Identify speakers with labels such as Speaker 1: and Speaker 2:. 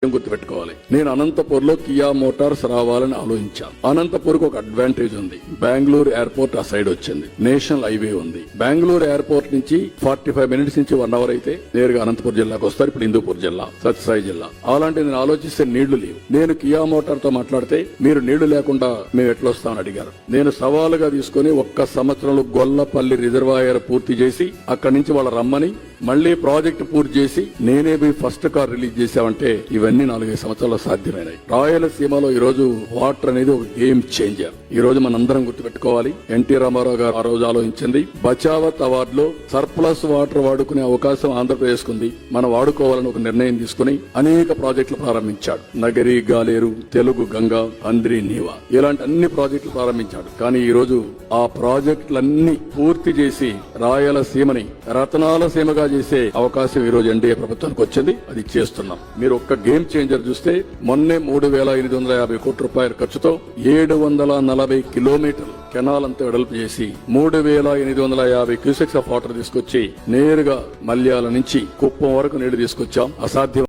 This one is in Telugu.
Speaker 1: గుర్తుపెట్టుకోవాలి. నేను అనంతపూర్ లో కియా మోటార్స్ రావాలని ఆలోచించాను. అనంతపూర్ కు ఒక అడ్వాంటేజ్ ఉంది. బెంగళూరు ఎయిర్పోర్ట్ ఆ సైడ్ వచ్చింది, నేషనల్ హైవే ఉంది. బెంగళూరు ఎయిర్పోర్ట్ నుంచి 45 మినిట్స్ నుంచి 1 అవర్ అయితే నేరుగా అనంతపూర్ జిల్లాకు వస్తారు. ఇప్పుడు హిందూపూర్ జిల్లా, సత్యసాయి జిల్లా. అలాంటి నేను ఆలోచిస్తే నీళ్లు లేవు. నేను కియా మోటార్ తో మాట్లాడితే మీరు నీళ్లు లేకుండా మేము ఎట్లా వస్తామని అడిగారు. నేను సవాలుగా తీసుకుని 1 సంవత్సరంలో గొల్లపల్లి రిజర్వాయర్ పూర్తి చేసి అక్కడి నుంచి వాళ్ళ రమ్మని మళ్లీ ప్రాజెక్టు పూర్తి చేసి నేనే పోయి ఫస్ట్ కార్ రిలీజ్ చేశామంటే ఇవన్నీ 4-5 సంవత్సరాల్లో సాధ్యమైనాయి. రాయలసీమలో ఈ రోజు వాటర్ అనేది ఒక గేమ్ చేంజర్. ఈ రోజు మనందరం గుర్తుపెట్టుకోవాలి. ఎన్టీ రామారావు గారు ఆ రోజు ఆలోచించింది బచావత్ అవార్డులో సర్ప్లస్ వాటర్ వాడుకునే అవకాశం ఆంధ్రప్రదేశ్ కుంది, మనం వాడుకోవాలని ఒక నిర్ణయం తీసుకుని అనేక ప్రాజెక్టులు ప్రారంభించాడు. నగరి, గాలేరు, తెలుగు గంగా, అంద్రి, నీవా ఇలాంటి అన్ని ప్రాజెక్టులు ప్రారంభించాడు. కానీ ఈ రోజు ఆ ప్రాజెక్టులన్నీ పూర్తి చేసి రాయలసీమని రతనాల సీమగా చేసే అవకాశం ఈ రోజు ఎన్డీఏ ప్రభుత్వానికి వచ్చింది. అది చేస్తున్నాం. మీరు ఒక్క గేమ్ చేంజర్ చూస్తే మొన్నే 3,850 కోట్ల రూపాయల ఖర్చుతో 740 కిలోమీటర్లు కెనాల్ అంతా వెడల్పు చేసి 3,850 క్యూసెక్స్ ఆఫ్ వాటర్ తీసుకొచ్చి నేరుగా మల్యాల నుంచి కుప్పం వరకు నీళ్లు తీసుకొచ్చాం. అసాధ్యం